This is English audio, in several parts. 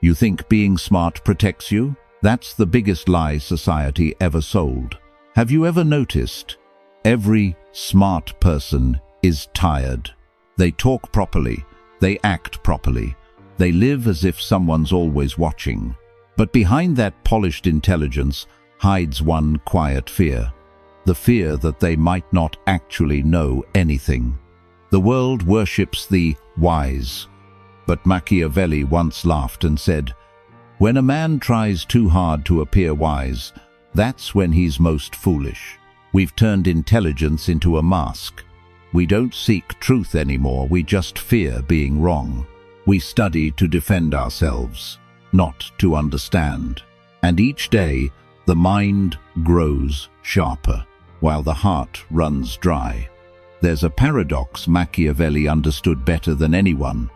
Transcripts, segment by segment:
You think being smart protects you? That's the biggest lie society ever sold. Have you ever noticed? Every smart person is tired. They talk properly, they act properly, they live as if someone's always watching. But behind that polished intelligence hides one quiet fear. The fear that they might not actually know anything. The world worships the wise. But Machiavelli once laughed and said, "When a man tries too hard to appear wise, that's when he's most foolish." We've turned intelligence into a mask. We don't seek truth anymore, we just fear being wrong. We study to defend ourselves, not to understand. And each day, the mind grows sharper, while the heart runs dry. There's a paradox Machiavelli understood better than anyone.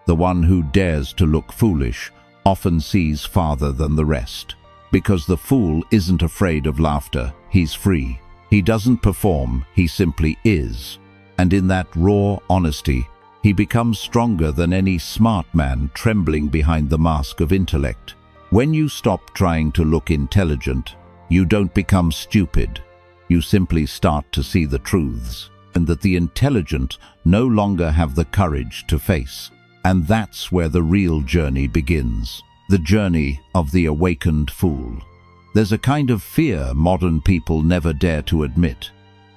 The one who dares to look foolish often sees farther than the rest. Because the fool isn't afraid of laughter, he's free. He doesn't perform, he simply is. And in that raw honesty, he becomes stronger than any smart man trembling behind the mask of intellect. When you stop trying to look intelligent, you don't become stupid. You simply start to see the truths, and that the intelligent no longer have the courage to face. And that's where the real journey begins. The journey of the awakened fool. There's a kind of fear modern people never dare to admit.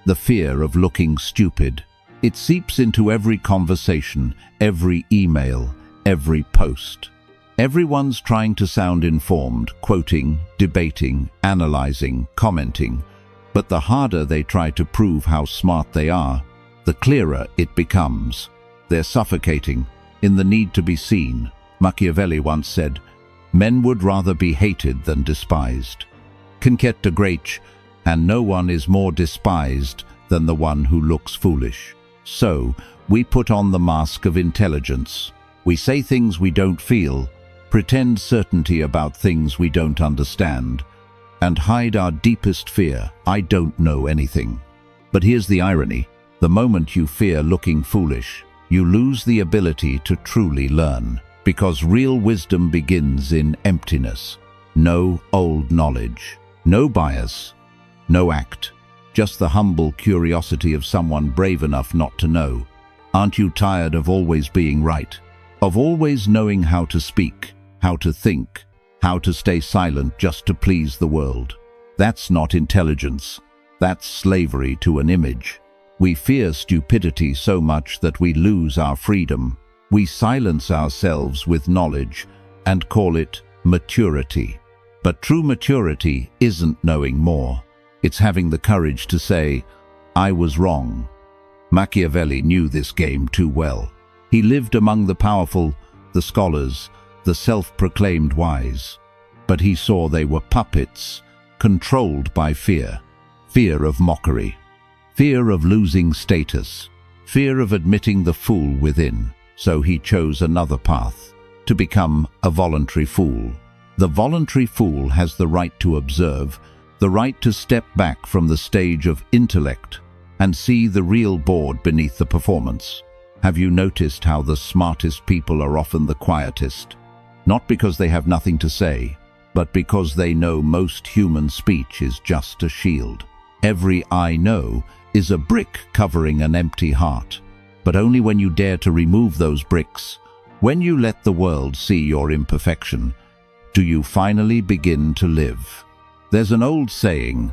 The fear of looking stupid. It seeps into every conversation, every email, every post. Everyone's trying to sound informed, quoting, debating, analyzing, commenting. But the harder they try to prove how smart they are, the clearer it becomes. They're suffocating in the need to be seen. Machiavelli once said, "Men would rather be hated than despised." Conquête de Grace, and no one is more despised than the one who looks foolish. So, we put on the mask of intelligence. We say things we don't feel, pretend certainty about things we don't understand, and hide our deepest fear, I don't know anything. But here's the irony. The moment you fear looking foolish, you lose the ability to truly learn, because real wisdom begins in emptiness. No old knowledge, no bias, no act, just the humble curiosity of someone brave enough not to know. Aren't you tired of always being right? Of always knowing how to speak, how to think, how to stay silent just to please the world? That's not intelligence. That's slavery to an image. We fear stupidity so much that we lose our freedom. We silence ourselves with knowledge and call it maturity. But true maturity isn't knowing more. It's having the courage to say, "I was wrong." Machiavelli knew this game too well. He lived among the powerful, the scholars, the self-proclaimed wise. But he saw they were puppets, controlled by fear. Fear of mockery. Fear of losing status, fear of admitting the fool within. So he chose another path, to become a voluntary fool. The voluntary fool has the right to observe, the right to step back from the stage of intellect and see the real board beneath the performance. Have you noticed how the smartest people are often the quietest? Not because they have nothing to say, but because they know most human speech is just a shield. Every "I know" is a brick covering an empty heart. But only when you dare to remove those bricks, when you let the world see your imperfection, do you finally begin to live. There's an old saying,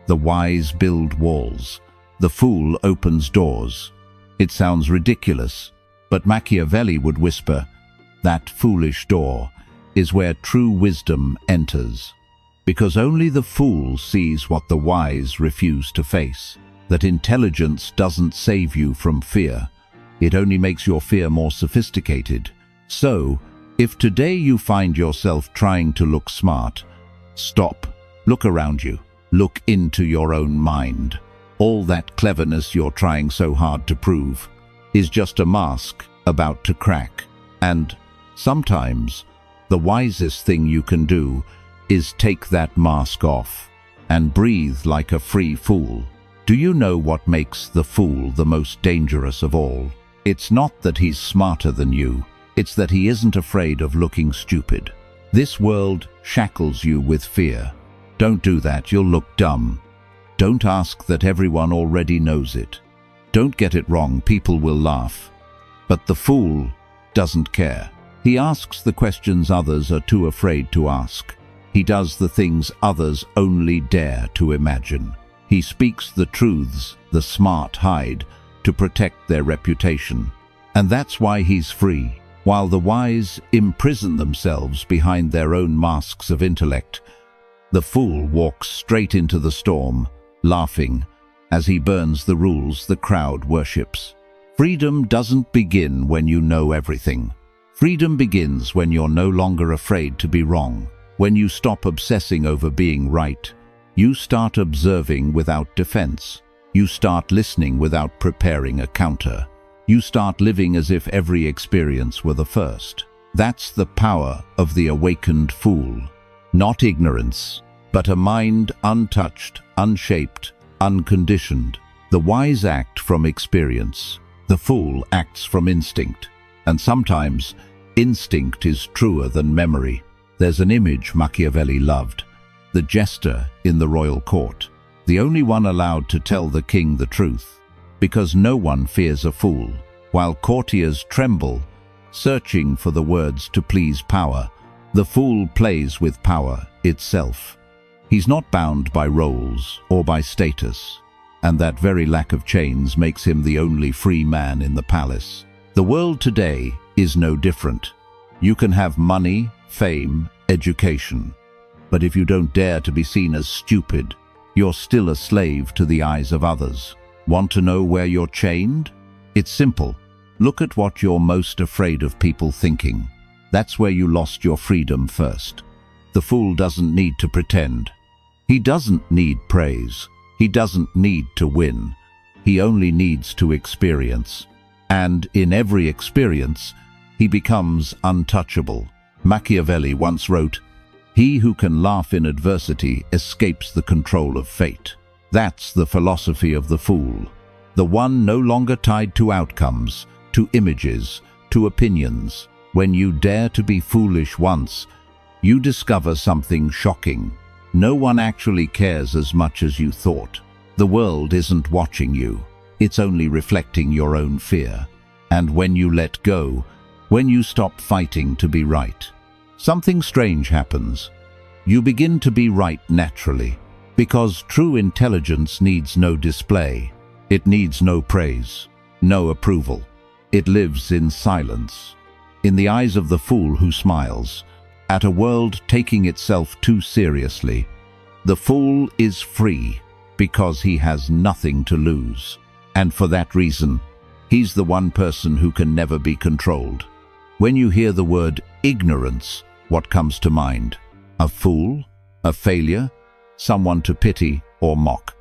"The wise build walls, the fool opens doors." It sounds ridiculous, but Machiavelli would whisper, that foolish door is where true wisdom enters. Because only the fool sees what the wise refuse to face. That intelligence doesn't save you from fear. It only makes your fear more sophisticated. So, if today you find yourself trying to look smart, stop, look around you, look into your own mind. All that cleverness you're trying so hard to prove is just a mask about to crack. And sometimes, the wisest thing you can do is take that mask off and breathe like a free fool. Do you know what makes the fool the most dangerous of all? It's not that he's smarter than you, it's that he isn't afraid of looking stupid. This world shackles you with fear. Don't do that, you'll look dumb. Don't ask that everyone already knows it. Don't get it wrong, people will laugh. But the fool doesn't care. He asks the questions others are too afraid to ask. He does the things others only dare to imagine. He speaks the truths the smart hide to protect their reputation. And that's why he's free. While the wise imprison themselves behind their own masks of intellect, the fool walks straight into the storm, laughing, as he burns the rules the crowd worships. Freedom doesn't begin when you know everything. Freedom begins when you're no longer afraid to be wrong. When you stop obsessing over being right, you start observing without defense. You start listening without preparing a counter. You start living as if every experience were the first. That's the power of the awakened fool. Not ignorance, but a mind untouched, unshaped, unconditioned. The wise act from experience. The fool acts from instinct. And sometimes, instinct is truer than memory. There's an image Machiavelli loved. The jester in the royal court. The only one allowed to tell the king the truth. Because no one fears a fool. While courtiers tremble, searching for the words to please power, the fool plays with power itself. He's not bound by roles or by status, and that very lack of chains makes him the only free man in the palace. The world today is no different. You can have money, fame, education, but if you don't dare to be seen as stupid, you're still a slave to the eyes of others. Want to know where you're chained? It's simple. Look at what you're most afraid of people thinking. That's where you lost your freedom first. The fool doesn't need to pretend. He doesn't need praise. He doesn't need to win. He only needs to experience. And in every experience, he becomes untouchable. Machiavelli once wrote, "He who can laugh in adversity escapes the control of fate." That's the philosophy of the fool. The one no longer tied to outcomes, to images, to opinions. When you dare to be foolish once, you discover something shocking. No one actually cares as much as you thought. The world isn't watching you. It's only reflecting your own fear. And when you let go, when you stop fighting to be right, something strange happens. You begin to be right naturally. Because true intelligence needs no display. It needs no praise, no approval. It lives in silence. In the eyes of the fool who smiles, at a world taking itself too seriously, the fool is free because he has nothing to lose. And for that reason, he's the one person who can never be controlled. When you hear the word ignorance, what comes to mind? A fool? A failure? Someone to pity or mock?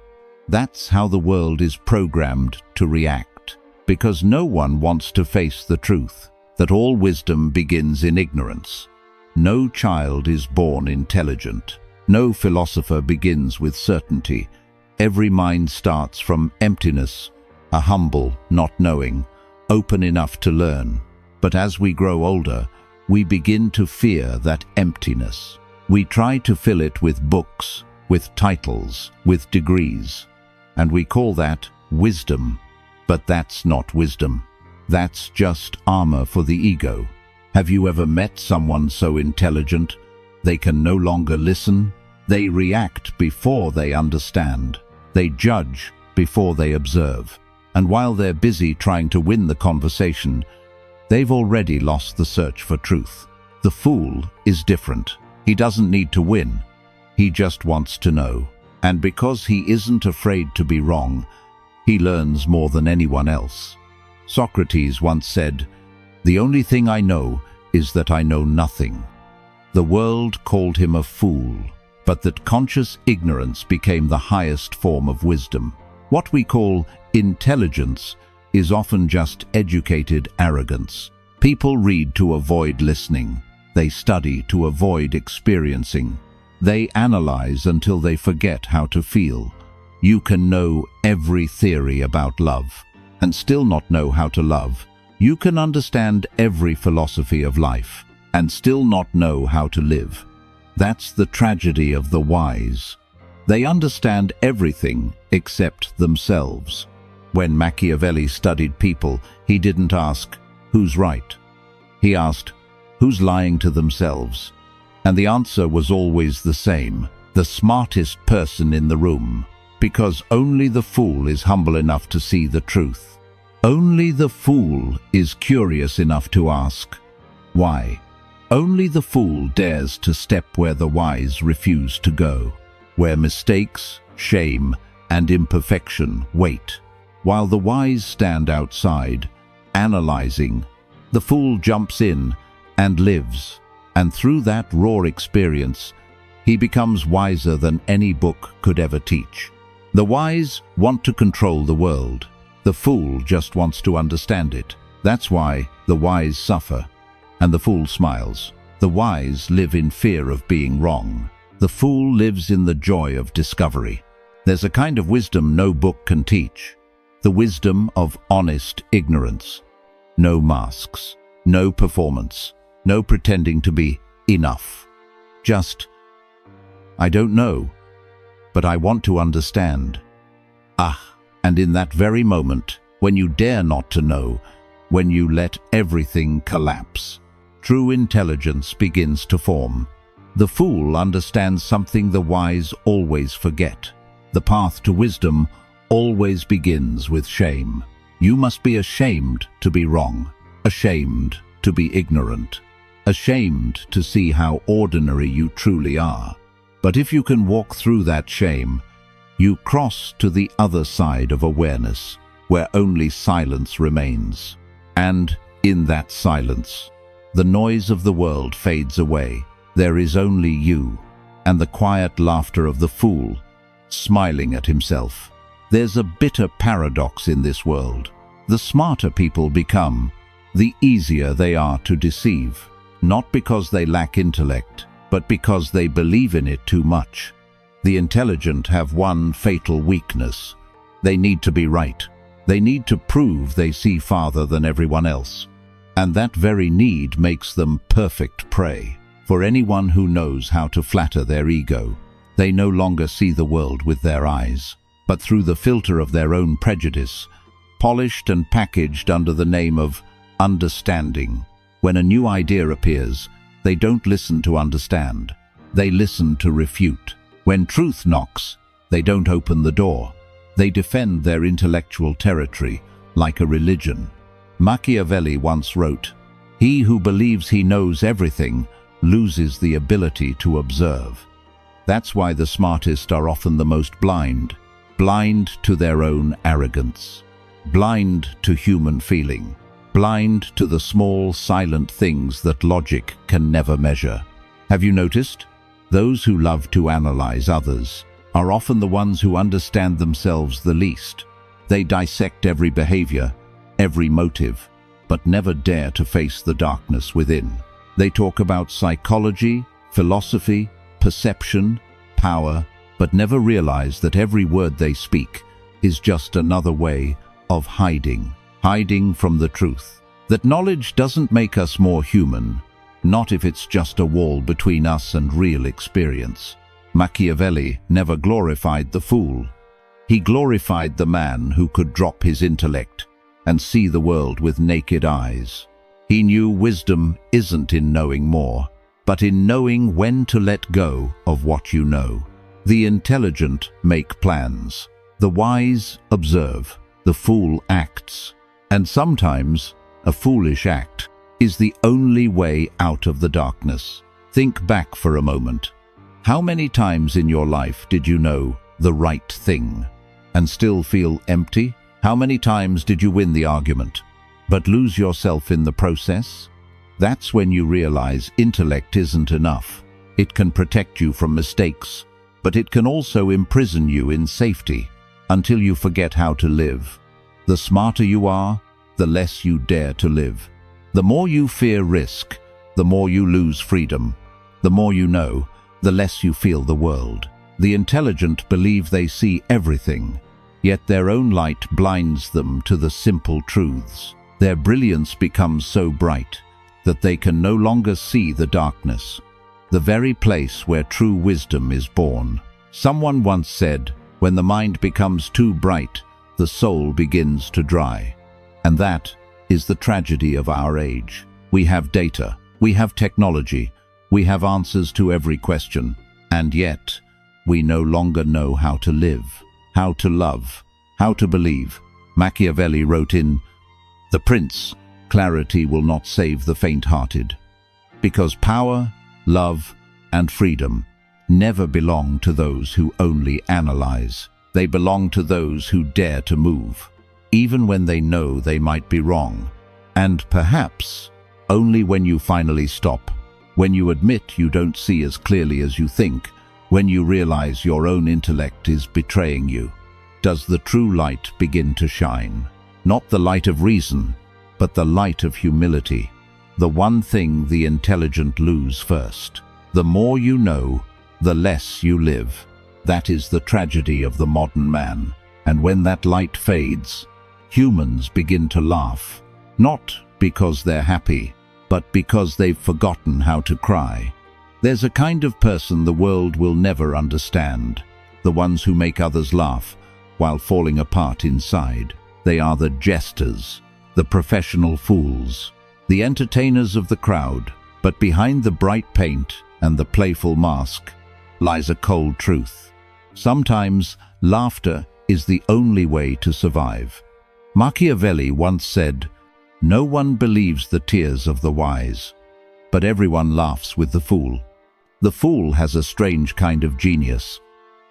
That's how the world is programmed to react, because no one wants to face the truth, that all wisdom begins in ignorance. No child is born intelligent. No philosopher begins with certainty. Every mind starts from emptiness, a humble, not knowing, open enough to learn. But as we grow older, we begin to fear that emptiness. We try to fill it with books, with titles, with degrees, and we call that wisdom. But that's not wisdom. That's just armor for the ego. Have you ever met someone so intelligent they can no longer listen? They react before they understand. They judge before they observe. And while they're busy trying to win the conversation, they've already lost the search for truth. The fool is different. He doesn't need to win. He just wants to know. And because he isn't afraid to be wrong, he learns more than anyone else. Socrates once said, "The only thing I know is that I know nothing." The world called him a fool, but that conscious ignorance became the highest form of wisdom. What we call intelligence is often just educated arrogance. People read to avoid listening. They study to avoid experiencing. They analyze until they forget how to feel. You can know every theory about love and still not know how to love. You can understand every philosophy of life and still not know how to live. That's the tragedy of the wise. They understand everything except themselves. When Machiavelli studied people, he didn't ask, "Who's right?" He asked, "Who's lying to themselves?" And the answer was always the same: the smartest person in the room. Because only the fool is humble enough to see the truth. Only the fool is curious enough to ask, why? Only the fool dares to step where the wise refuse to go, where mistakes, shame, and imperfection wait. While the wise stand outside, analyzing, the fool jumps in and lives, and through that raw experience, he becomes wiser than any book could ever teach. The wise want to control the world. The fool just wants to understand it. That's why the wise suffer, and the fool smiles. The wise live in fear of being wrong. The fool lives in the joy of discovery. There's a kind of wisdom no book can teach. The wisdom of honest ignorance. No masks, no performance, no pretending to be enough. Just, I don't know, but I want to understand. And in that very moment, when you dare not to know, when you let everything collapse, true intelligence begins to form. The fool understands something the wise always forget. The path to wisdom always begins with shame. You must be ashamed to be wrong, ashamed to be ignorant, ashamed to see how ordinary you truly are. But if you can walk through that shame, you cross to the other side of awareness, where only silence remains. And in that silence, the noise of the world fades away. There is only you, and the quiet laughter of the fool, smiling at himself. There's a bitter paradox in this world. The smarter people become, the easier they are to deceive, not because they lack intellect, but because they believe in it too much. The intelligent have one fatal weakness. They need to be right. They need to prove they see farther than everyone else. And that very need makes them perfect prey for anyone who knows how to flatter their ego. They no longer see the world with their eyes, but through the filter of their own prejudice, polished and packaged under the name of understanding. When a new idea appears, they don't listen to understand. They listen to refute. When truth knocks, they don't open the door. They defend their intellectual territory like a religion. Machiavelli once wrote, "He who believes he knows everything loses the ability to observe." That's why the smartest are often the most blind. Blind to their own arrogance. Blind to human feeling. Blind to the small, silent things that logic can never measure. Have you noticed? Those who love to analyze others are often the ones who understand themselves the least. They dissect every behavior, every motive, but never dare to face the darkness within. They talk about psychology, philosophy, perception, power, but never realize that every word they speak is just another way of hiding from the truth. That knowledge doesn't make us more human, not if it's just a wall between us and real experience. Machiavelli never glorified the fool. He glorified the man who could drop his intellect and see the world with naked eyes. He knew wisdom isn't in knowing more, but in knowing when to let go of what you know. The intelligent make plans. The wise observe. The fool acts. And sometimes a foolish act is the only way out of the darkness. Think back for a moment. How many times in your life did you know the right thing and still feel empty? How many times did you win the argument, but lose yourself in the process? That's when you realize intellect isn't enough. It can protect you from mistakes, but it can also imprison you in safety until you forget how to live. The smarter you are, the less you dare to live. The more you fear risk, the more you lose freedom. The more you know, the less you feel the world. The intelligent believe they see everything, yet their own light blinds them to the simple truths. Their brilliance becomes so bright, that they can no longer see the darkness, the very place where true wisdom is born. Someone once said, when the mind becomes too bright, the soul begins to dry. And that is the tragedy of our age. We have data, we have technology, we have answers to every question, and yet we no longer know how to live, how to love, how to believe. Machiavelli wrote in The Prince, clarity will not save the faint-hearted, because power, love, and freedom never belong to those who only analyze. They belong to those who dare to move, even when they know they might be wrong. And perhaps only when you finally stop, when you admit you don't see as clearly as you think, when you realize your own intellect is betraying you, does the true light begin to shine. Not the light of reason, but the light of humility. The one thing the intelligent lose first. The more you know, the less you live. That is the tragedy of the modern man. And when that light fades, humans begin to laugh. Not because they're happy, but because they've forgotten how to cry. There's a kind of person the world will never understand. The ones who make others laugh while falling apart inside. They are the jesters, the professional fools, the entertainers of the crowd. But behind the bright paint and the playful mask lies a cold truth. Sometimes laughter is the only way to survive. Machiavelli once said, "No one believes the tears of the wise, but everyone laughs with the fool." The fool has a strange kind of genius.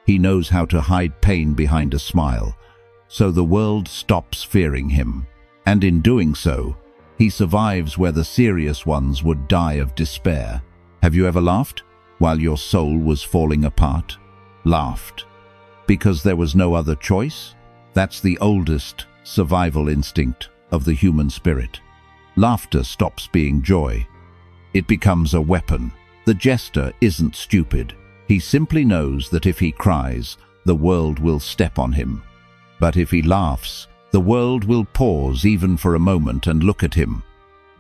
He knows how to hide pain behind a smile, so the world stops fearing him. And in doing so, he survives where the serious ones would die of despair. Have you ever laughed while your soul was falling apart? Laughed because there was no other choice? That's the oldest survival instinct of the human spirit. Laughter stops being joy. It becomes a weapon. The jester isn't stupid. He simply knows that if he cries, the world will step on him. But if he laughs, the world will pause even for a moment and look at him.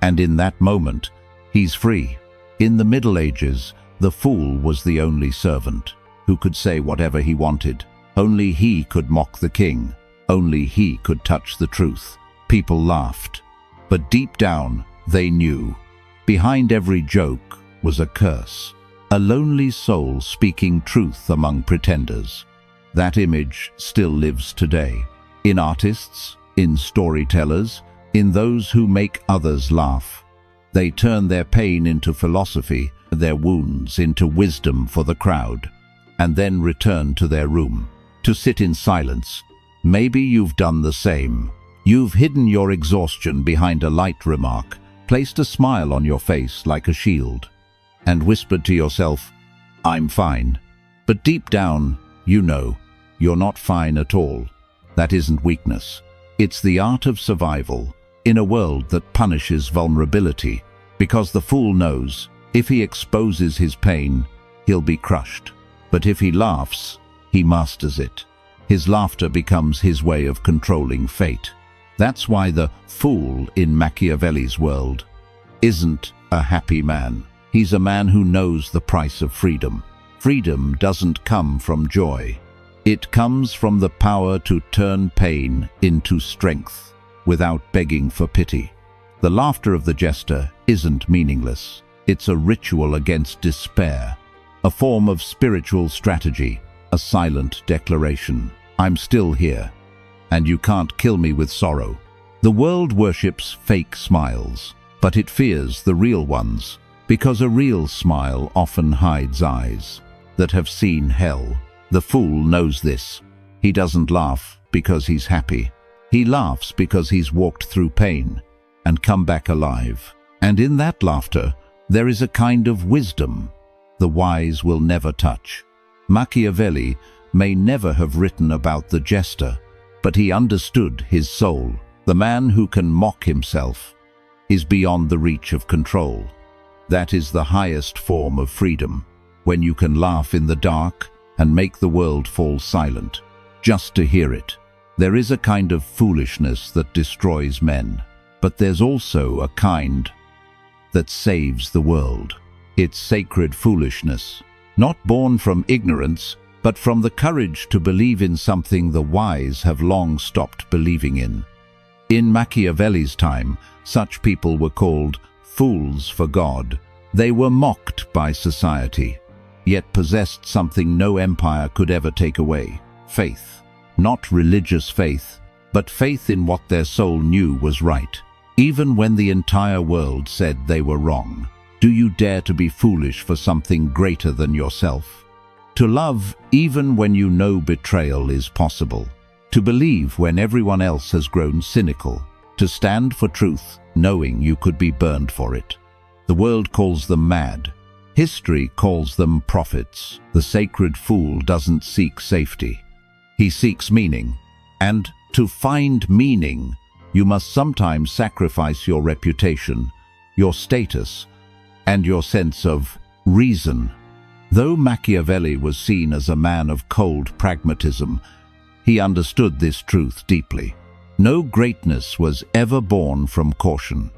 And in that moment, he's free. In the Middle Ages, the fool was the only servant who could say whatever he wanted. Only he could mock the king. Only he could touch the truth. People laughed, but deep down they knew. Behind every joke was a curse, a lonely soul speaking truth among pretenders. That image still lives today, in artists, in storytellers, in those who make others laugh. They turn their pain into philosophy, their wounds into wisdom for the crowd, and then return to their room, to sit in silence. Maybe you've done the same. You've hidden your exhaustion behind a light remark, placed a smile on your face like a shield, and whispered to yourself, "I'm fine." But deep down, you know, you're not fine at all. That isn't weakness. It's the art of survival in a world that punishes vulnerability, because the fool knows if he exposes his pain, he'll be crushed. But if he laughs, he masters it. His laughter becomes his way of controlling fate. That's why the fool in Machiavelli's world isn't a happy man. He's a man who knows the price of freedom. Freedom doesn't come from joy. It comes from the power to turn pain into strength without begging for pity. The laughter of the jester isn't meaningless. It's a ritual against despair, a form of spiritual strategy, a silent declaration. I'm still here, and you can't kill me with sorrow. The world worships fake smiles, but it fears the real ones, because a real smile often hides eyes that have seen hell. The fool knows this. He doesn't laugh because he's happy. He laughs because he's walked through pain and come back alive. And in that laughter, there is a kind of wisdom the wise will never touch. Machiavelli may never have written about the jester, but he understood his soul. The man who can mock himself is beyond the reach of control. That is the highest form of freedom, when you can laugh in the dark and make the world fall silent, just to hear it. There is a kind of foolishness that destroys men, but there's also a kind that saves the world. It's sacred foolishness, not born from ignorance, but from the courage to believe in something the wise have long stopped believing in. In Machiavelli's time, such people were called fools for God. They were mocked by society, yet possessed something no empire could ever take away: faith. Not religious faith, but faith in what their soul knew was right, even when the entire world said they were wrong. Do you dare to be foolish for something greater than yourself? To love even when you know betrayal is possible. To believe when everyone else has grown cynical. To stand for truth knowing you could be burned for it. The world calls them mad. History calls them prophets. The sacred fool doesn't seek safety. He seeks meaning. And to find meaning, you must sometimes sacrifice your reputation, your status, and your sense of reason. Though Machiavelli was seen as a man of cold pragmatism, he understood this truth deeply. No greatness was ever born from caution.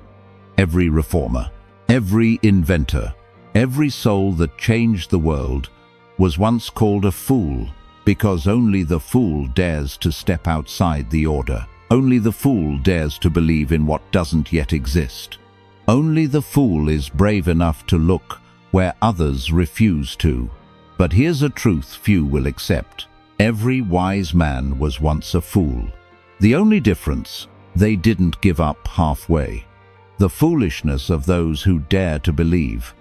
Every reformer, every inventor, every soul that changed the world was once called a fool, because only the fool dares to step outside the order. Only the fool dares to believe in what doesn't yet exist. Only the fool is brave enough to look where others refuse to. But here's a truth few will accept. Every wise man was once a fool. The only difference, they didn't give up halfway. The foolishness of those who dare to believe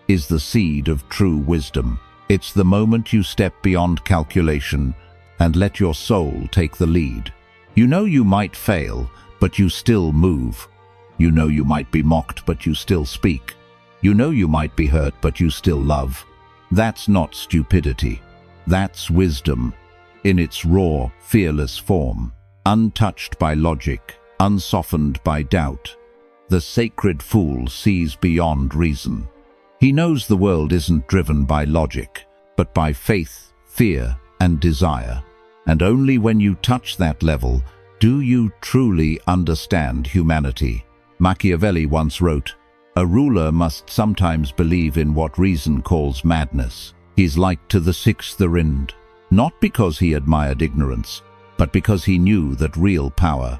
is the seed of true wisdom. It's the moment you step beyond calculation and let your soul take the lead. You know you might fail, but you still move. You know you might be mocked, but you still speak. You know you might be hurt, but you still love. That's not stupidity. That's wisdom in its raw, fearless form, untouched by logic, unsoftened by doubt. The sacred fool sees beyond reason. He knows the world isn't driven by logic, but by faith, fear, and desire. And only when you touch that level do you truly understand humanity. Machiavelli once wrote, "A ruler must sometimes believe in what reason calls madness. He's like to the sixth wind," not because he admired ignorance, but because he knew that real power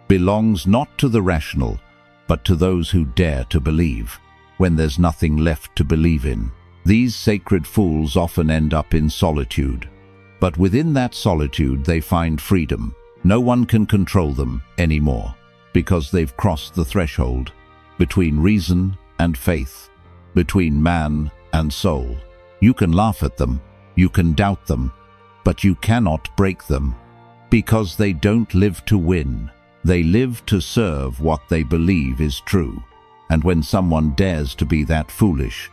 belongs not to the rational, but to those who dare to believe when there's nothing left to believe in. These sacred fools often end up in solitude, but within that solitude they find freedom. No one can control them anymore, because they've crossed the threshold between reason and faith, between man and soul. You can laugh at them, you can doubt them, but you cannot break them, because they don't live to win. They live to serve what they believe is true. And when someone dares to be that foolish,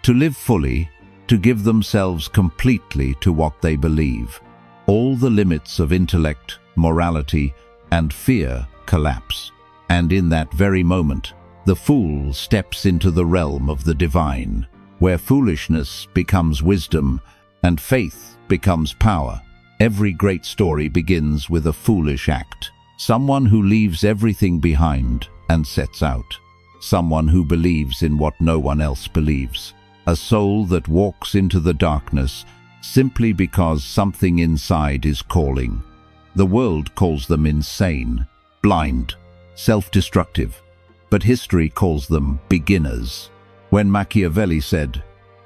to live fully, to give themselves completely to what they believe, all the limits of intellect, morality, and fear collapse. And in that very moment, the fool steps into the realm of the divine, where foolishness becomes wisdom and faith becomes power. Every great story begins with a foolish act. Someone who leaves everything behind and sets out. Someone who believes in what no one else believes. A soul that walks into the darkness simply because something inside is calling. The world calls them insane, blind, self-destructive, but history calls them beginners. When Machiavelli said,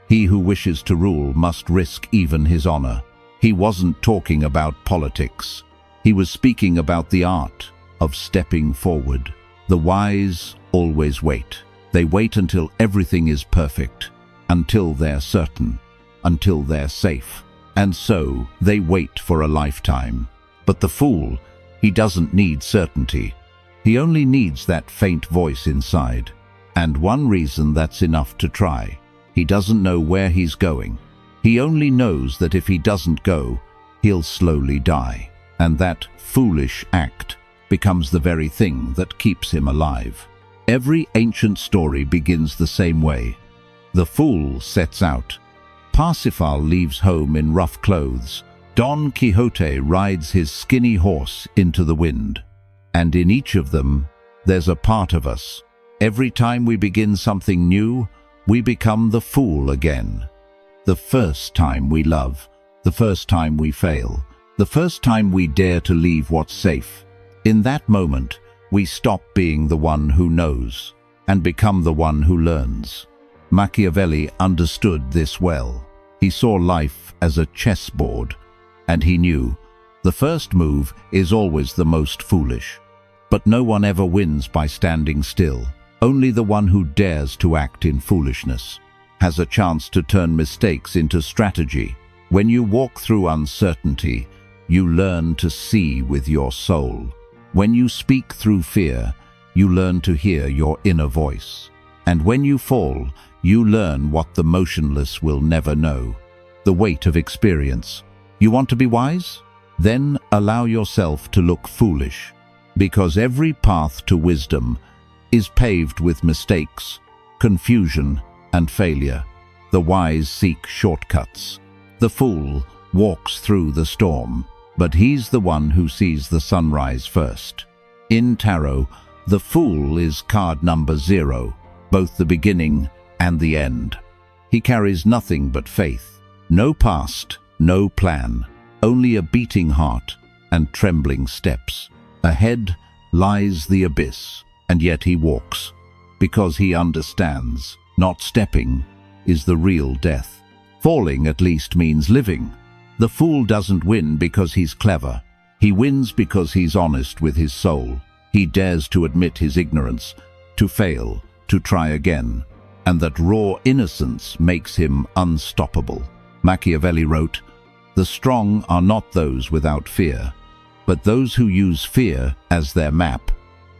"He who wishes to rule must risk even his honor," he wasn't talking about politics. He was speaking about the art of stepping forward. The wise always wait. They wait until everything is perfect, until they're certain, until they're safe. And so they wait for a lifetime. But the fool, he doesn't need certainty. He only needs that faint voice inside. And one reason that's enough to try. He doesn't know where he's going. He only knows that if he doesn't go, he'll slowly die. And that foolish act becomes the very thing that keeps him alive. Every ancient story begins the same way. The fool sets out. Parsifal leaves home in rough clothes. Don Quixote rides his skinny horse into the wind. And in each of them, there's a part of us Every time we begin something new, we become the fool again. The first time we love, the first time we fail, the first time we dare to leave what's safe. In that moment, we stop being the one who knows and become the one who learns. Machiavelli understood this well. He saw life as a chessboard, and he knew the first move is always the most foolish. But no one ever wins by standing still. Only the one who dares to act in foolishness has a chance to turn mistakes into strategy. When you walk through uncertainty, you learn to see with your soul. When you speak through fear, you learn to hear your inner voice. And when you fall, you learn what the motionless will never know: the weight of experience. You want to be wise? Then allow yourself to look foolish, because every path to wisdom is paved with mistakes, confusion, and failure. The wise seek shortcuts. The fool walks through the storm, but he's the one who sees the sunrise first. In tarot, the fool is card number 0, both the beginning and the end. He carries nothing but faith. No past, no plan, only a beating heart and trembling steps. Ahead lies the abyss, and yet he walks, because he understands. Not stepping is the real death. Falling at least means living. The fool doesn't win because he's clever. He wins because he's honest with his soul. He dares to admit his ignorance, to fail, to try again, and that raw innocence makes him unstoppable. Machiavelli wrote, "The strong are not those without fear, but those who use fear as their map."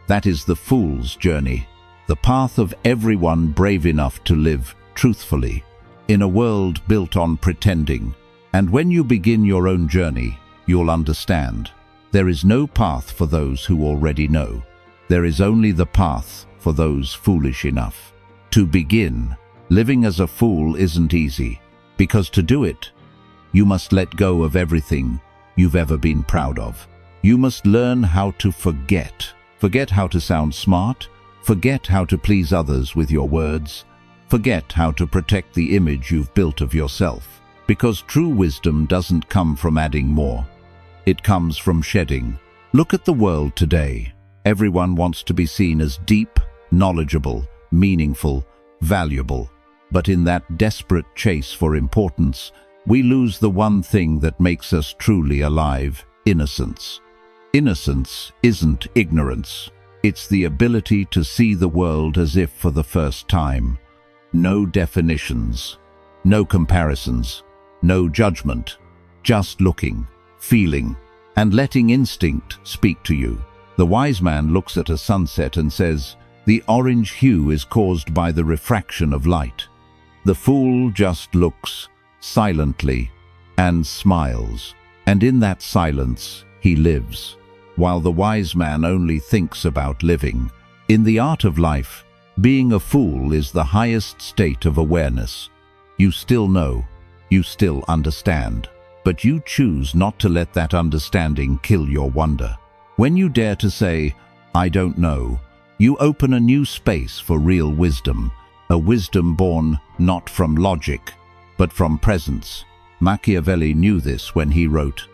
That is the fool's journey, the path of everyone brave enough to live truthfully in a world built on pretending. And when you begin your own journey, you'll understand. There is no path for those who already know. There is only the path for those foolish enough to begin. Living as a fool isn't easy, because to do it, you must let go of everything you've ever been proud of. You must learn how to forget. Forget how to sound smart. Forget how to please others with your words. Forget how to protect the image you've built of yourself. Because true wisdom doesn't come from adding more. It comes from shedding. Look at the world today. Everyone wants to be seen as deep, knowledgeable, meaningful, valuable. But in that desperate chase for importance, we lose the one thing that makes us truly alive: innocence. Innocence isn't ignorance. It's the ability to see the world as if for the first time. No definitions, no comparisons, no judgment, just looking, feeling, and letting instinct speak to you. The wise man looks at a sunset and says, "The orange hue is caused by the refraction of light." The fool just looks silently and smiles, and in that silence he lives, while the wise man only thinks about living. In the art of life, being a fool is the highest state of awareness. You still know, you still understand, but you choose not to let that understanding kill your wonder. When you dare to say, "I don't know," you open a new space for real wisdom, a wisdom born not from logic, but from presence. Machiavelli knew this when he wrote,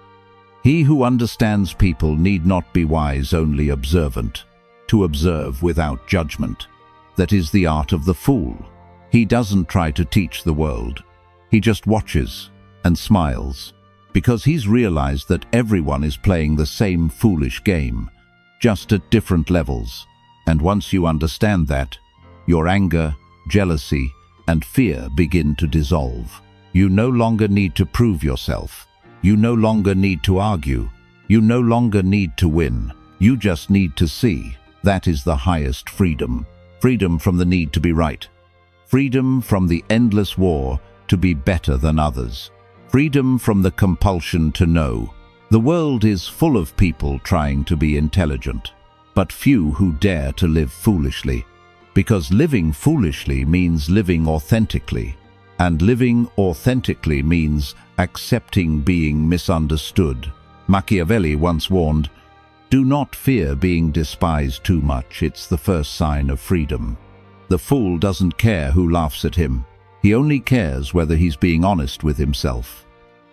"He who understands people need not be wise, only observant, to observe without judgment." That is the art of the fool. He doesn't try to teach the world. He just watches and smiles, because he's realized that everyone is playing the same foolish game, just at different levels. And once you understand that, your anger, jealousy, and fear begin to dissolve. You no longer need to prove yourself. You no longer need to argue. You no longer need to win. You just need to see. That is the highest freedom. Freedom from the need to be right. Freedom from the endless war to be better than others. Freedom from the compulsion to know. The world is full of people trying to be intelligent, but few who dare to live foolishly. Because living foolishly means living authentically. And living authentically means accepting being misunderstood. Machiavelli once warned, Do not fear being despised too much. It's the first sign of freedom. The fool doesn't care who laughs at him. He only cares whether he's being honest with himself.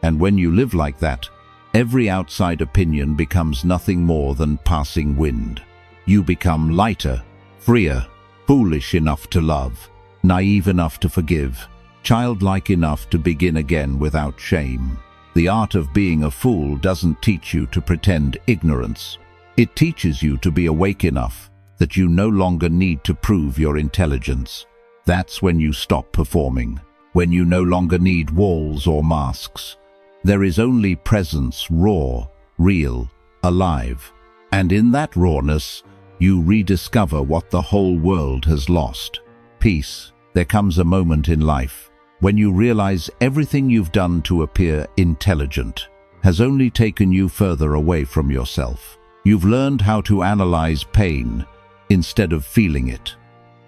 And when you live like that, every outside opinion becomes nothing more than passing wind. You become lighter, freer, foolish enough to love, naive enough to forgive, childlike enough to begin again without shame. The art of being a fool doesn't teach you to pretend ignorance. It teaches you to be awake enough that you no longer need to prove your intelligence. That's when you stop performing, when you no longer need walls or masks. There is only presence, raw, real, alive. And in that rawness, you rediscover what the whole world has lost. Peace. There comes a moment in life when you realize everything you've done to appear intelligent has only taken you further away from yourself. You've learned how to analyze pain instead of feeling it.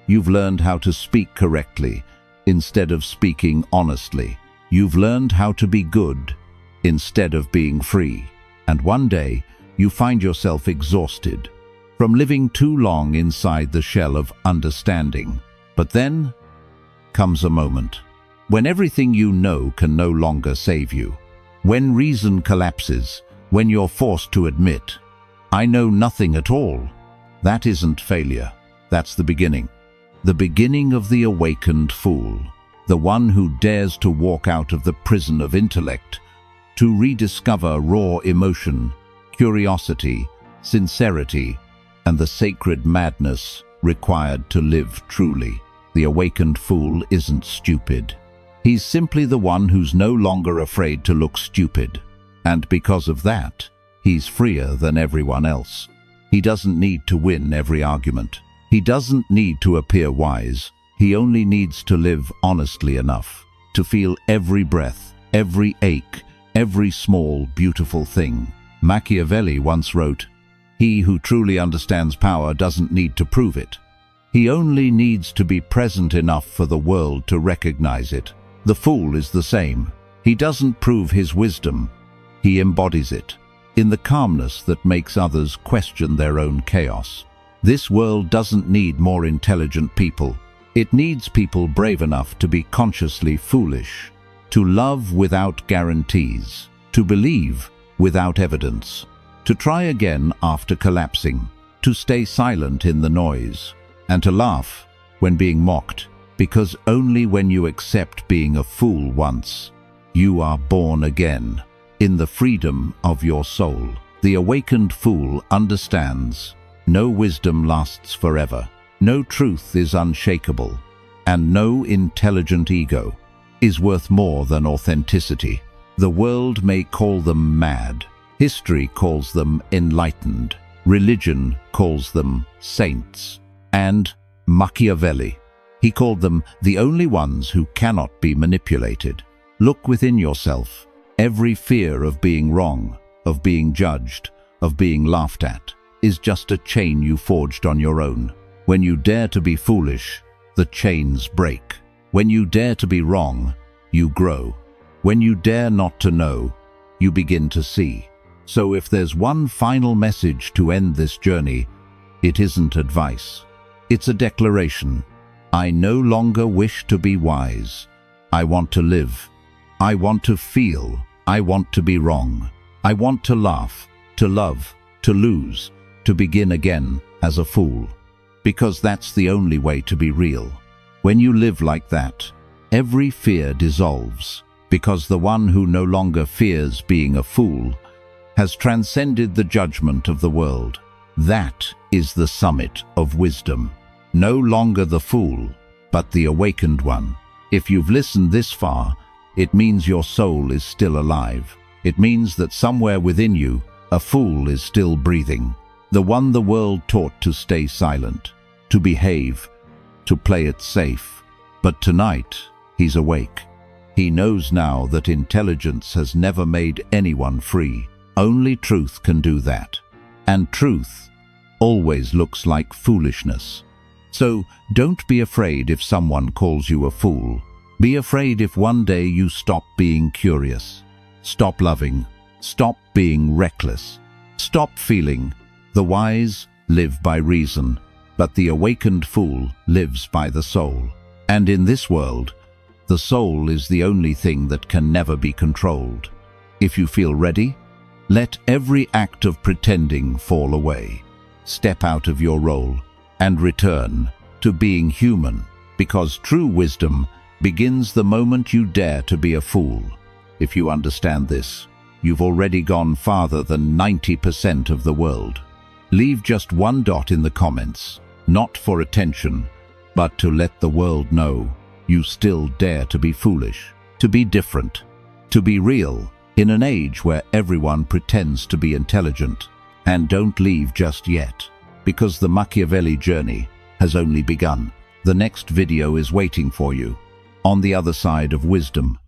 You've learned how to speak correctly instead of speaking honestly. You've learned how to be good instead of being free. And one day, you find yourself exhausted from living too long inside the shell of understanding. But then comes a moment when everything you know can no longer save you. When reason collapses, when you're forced to admit, I know nothing at all. That isn't failure. That's the beginning. The beginning of the awakened fool, the one who dares to walk out of the prison of intellect, to rediscover raw emotion, curiosity, sincerity, and the sacred madness required to live truly. The awakened fool isn't stupid. He's simply the one who's no longer afraid to look stupid. And because of that, he's freer than everyone else. He doesn't need to win every argument. He doesn't need to appear wise. He only needs to live honestly enough to feel every breath, every ache, every small, beautiful thing. Machiavelli once wrote, "He who truly understands power doesn't need to prove it. He only needs to be present enough for the world to recognize it." The fool is the same. He doesn't prove his wisdom. He embodies it in the calmness that makes others question their own chaos. This world doesn't need more intelligent people. It needs people brave enough to be consciously foolish, to love without guarantees, to believe without evidence, to try again after collapsing, to stay silent in the noise, and to laugh when being mocked, because only when you accept being a fool once, you are born again, in the freedom of your soul. The awakened fool understands no wisdom lasts forever, no truth is unshakable, and no intelligent ego is worth more than authenticity. The world may call them mad, history calls them enlightened, religion calls them saints, and Machiavelli, he called them the only ones who cannot be manipulated. Look within yourself. Every fear of being wrong, of being judged, of being laughed at, is just a chain you forged on your own. When you dare to be foolish, the chains break. When you dare to be wrong, you grow. When you dare not to know, you begin to see. So if there's one final message to end this journey, it isn't advice. It's a declaration. I no longer wish to be wise. I want to live. I want to feel. I want to be wrong. I want to laugh, to love, to lose, to begin again as a fool. Because that's the only way to be real. When you live like that, every fear dissolves, because the one who no longer fears being a fool has transcended the judgment of the world. That is the summit of wisdom. No longer the fool, but the awakened one. If you've listened this far, it means your soul is still alive. It means that somewhere within you, a fool is still breathing. The one the world taught to stay silent, to behave, to play it safe. But tonight, he's awake. He knows now that intelligence has never made anyone free. Only truth can do that. And truth always looks like foolishness. So don't be afraid if someone calls you a fool. Be afraid if one day you stop being curious, stop loving, stop being reckless, stop feeling, The wise live by reason, but the awakened fool lives by the soul. And in this world, the soul is the only thing that can never be controlled. If you feel ready, let every act of pretending fall away. Step out of your role and return to being human, because true wisdom begins the moment you dare to be a fool. If you understand this, you've already gone farther than 90% of the world. Leave just one dot in the comments, not for attention, but to let the world know you still dare to be foolish, to be different, to be real, in an age where everyone pretends to be intelligent. And don't leave just yet, because the Machiavelli journey has only begun. The next video is waiting for you, on the other side of wisdom.